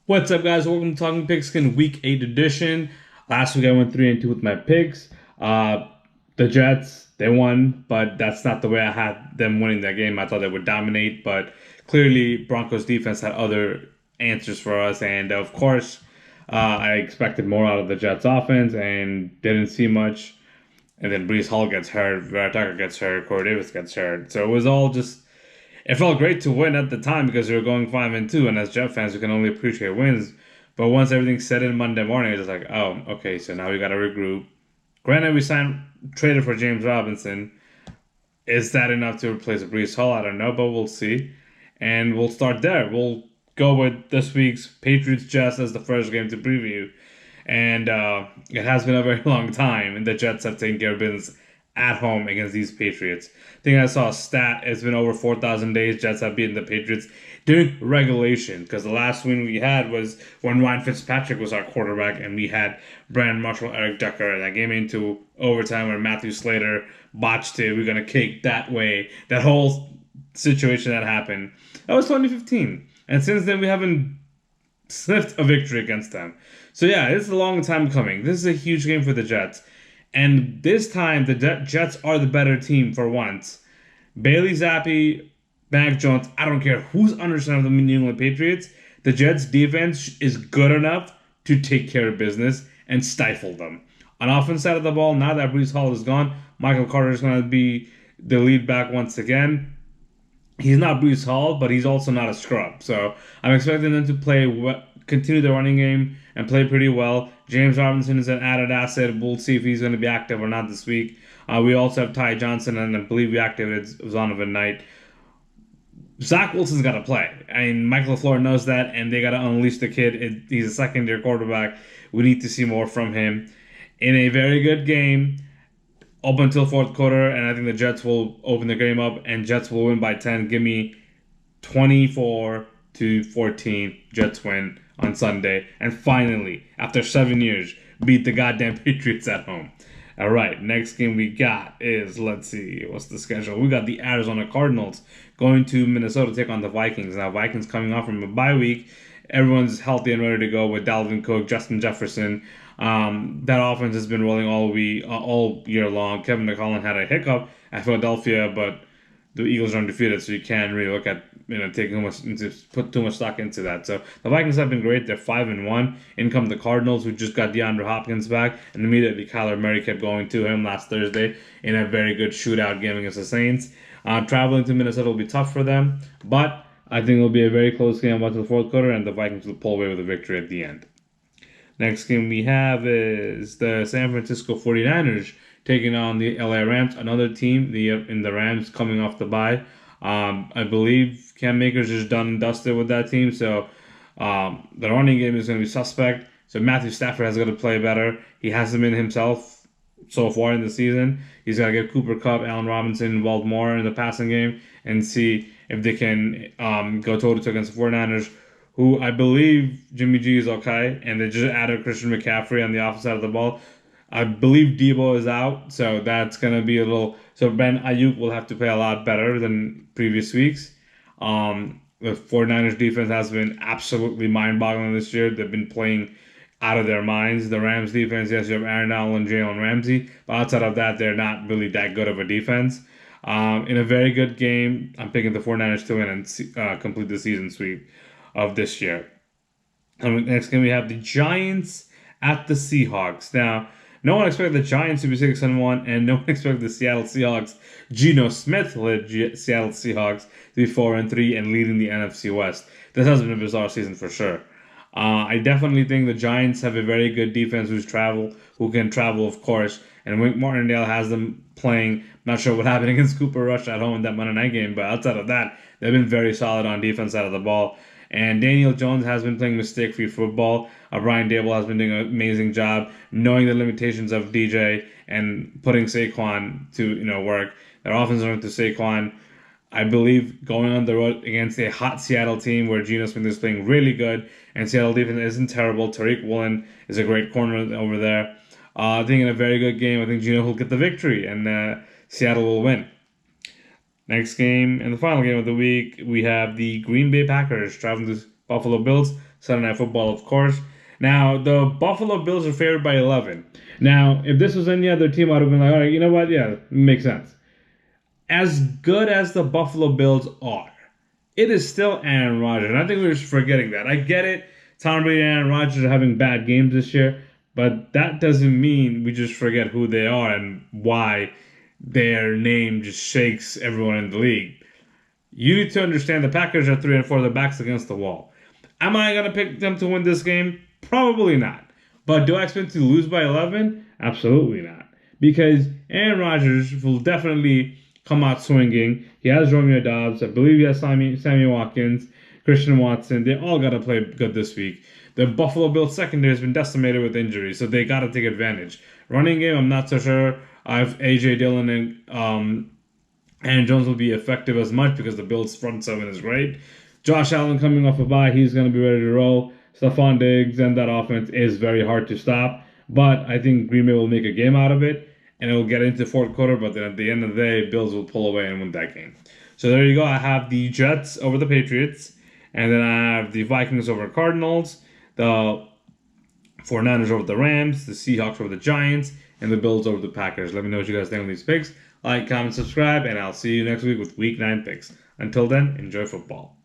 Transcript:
What's up, guys? Welcome to Talking Pigskin Week 8 edition. Last week I went 3-2 with my picks. The Jets, they won, but that's not the way I had them winning that game. I thought they would dominate, but clearly Broncos defense had other answers for us. And of course, I expected more out of the Jets offense and didn't see much. And then Brees Hall gets hurt, Vera Tucker gets hurt, Corey Davis gets hurt. So it was all just it felt great to win at the time because we were going 5-2, and as Jet fans, we can only appreciate wins. But once everything's set in Monday morning, it's just like, oh, okay, so now we got to regroup. Granted, we traded for James Robinson. Is that enough to replace Brees Hall? I don't know, but we'll see. And we'll start there. We'll go with this week's Patriots Jets as the first game to preview. And it has been a very long time, and the Jets have taken care of business at home against these Patriots. I think I saw a stat. It's been over 4,000 days Jets have beaten the Patriots during regulation, because the last win we had was when Ryan Fitzpatrick was our quarterback and we had Brandon Marshall, Eric Decker, and that game into overtime where Matthew Slater botched it. We're going to kick that way. That whole situation that happened. That was 2015. And since then, we haven't sniffed a victory against them. So yeah, this is a long time coming. This is a huge game for the Jets. And this time, the Jets are the better team for once. Bailey Zappi, Mac Jones, I don't care who's under center of the New England Patriots. The Jets' defense is good enough to take care of business and stifle them. On offense side of the ball, now that Brees Hall is gone, Michael Carter is going to be the lead back once again. He's not Brees Hall, but he's also not a scrub. So I'm expecting them to continue the running game and play pretty well. James Robinson is an added asset. We'll see if he's going to be active or not this week. We also have Ty Johnson, and I believe we activated Zonovan Knight. Zach Wilson's got to play. I mean, Michael LaFleur knows that, and they got to unleash the kid. He's a second-year quarterback. We need to see more from him. In a very good game, up until fourth quarter, and I think the Jets will open the game up, and Jets will win by 10. Give me 24-14. Jets win on Sunday, and finally, after 7 years, beat the goddamn Patriots at home. All right, next game we got is, let's see, what's the schedule? We got the Arizona Cardinals going to Minnesota to take on the Vikings. Now, Vikings coming off from a bye week. Everyone's healthy and ready to go with Dalvin Cook, Justin Jefferson. That offense has been rolling all year long. Kevin McCollum had a hiccup at Philadelphia, but the Eagles are undefeated, so you can't really look at put too much stock into that. So the Vikings have been great. They're 5-1. In come the Cardinals, who just got DeAndre Hopkins back, and immediately Kyler Murray kept going to him last Thursday in a very good shootout game against the Saints. Traveling to Minnesota will be tough for them, but I think it'll be a very close game until the fourth quarter, and the Vikings will pull away with a victory at the end. Next game we have is the San Francisco 49ers taking on the LA Rams, another team in the Rams coming off the bye. I believe Cam Akers is done and dusted with that team, so the running game is going to be suspect. So Matthew Stafford has got to play better. He hasn't been himself so far in the season. He's got to get Cooper Kupp, Allen Robinson involved more in the passing game and see if they can go toe-to-toe against the 49ers, who I believe Jimmy G is okay, and they just added Christian McCaffrey on the offensive side of the ball. I believe Debo is out, so that's going to be a little... So Ben Ayuk will have to play a lot better than previous weeks. The 49ers defense has been absolutely mind-boggling this year. They've been playing out of their minds. The Rams defense, yes, you have Aaron Donald and Jalen Ramsey, but outside of that, they're not really that good of a defense. In a very good game, I'm picking the 49ers to win and complete the season sweep of this year. Next game, we have the Giants at the Seahawks. Now, no one expected the Giants to be 6-1, and no one expected the Seattle Seahawks, Geno Smith-led Seattle Seahawks, to be 4-3 and leading the NFC West. This has been a bizarre season for sure. I definitely think the Giants have a very good defense who can travel, of course, and Wink Martindale has them playing. Not sure what happened against Cooper Rush at home in that Monday night game, but outside of that, they've been very solid on defense side of the ball. And Daniel Jones has been playing mistake-free football. Brian Dable has been doing an amazing job knowing the limitations of DJ and putting Saquon to work. Their offense went to Saquon. I believe going on the road against a hot Seattle team where Geno Smith is playing really good and Seattle defense isn't terrible. Tariq Woolen is a great corner over there. I think in a very good game, I think Geno will get the victory and Seattle will win. Next game and the final game of the week, we have the Green Bay Packers traveling to Buffalo Bills, Sunday Night Football, of course. Now, the Buffalo Bills are favored by 11. Now, if this was any other team, I would have been like, all right, you know what? Yeah, makes sense. As good as the Buffalo Bills are, it is still Aaron Rodgers. And I think we're just forgetting that. I get it. Tom Brady and Aaron Rodgers are having bad games this year, but that doesn't mean we just forget who they are and why their name just shakes everyone in the league. You need to understand the Packers are 3-4, their backs against the wall. Am I going to pick them to win this game? Probably not. But do I expect to lose by 11? Absolutely not. Because Aaron Rodgers will definitely come out swinging. He has Romeo Doubs. I believe he has Sammy Watkins, Christian Watson. They all got to play good this week. The Buffalo Bills secondary has been decimated with injuries, so they got to take advantage. Running game, I'm not so sure. I've A.J. Dillon and Aaron Jones will be effective as much because the Bills' front seven is great. Josh Allen coming off a bye, he's going to be ready to roll. Stephon Diggs and that offense is very hard to stop. But I think Green Bay will make a game out of it, and it will get into fourth quarter. But then at the end of the day, Bills will pull away and win that game. So there you go. I have the Jets over the Patriots, and then I have the Vikings over Cardinals, the 49ers over the Rams, the Seahawks over the Giants, and the Bills over the Packers. Let me know what you guys think on these picks. Like, comment, subscribe, and I'll see you next week with Week 9 picks. Until then, enjoy football.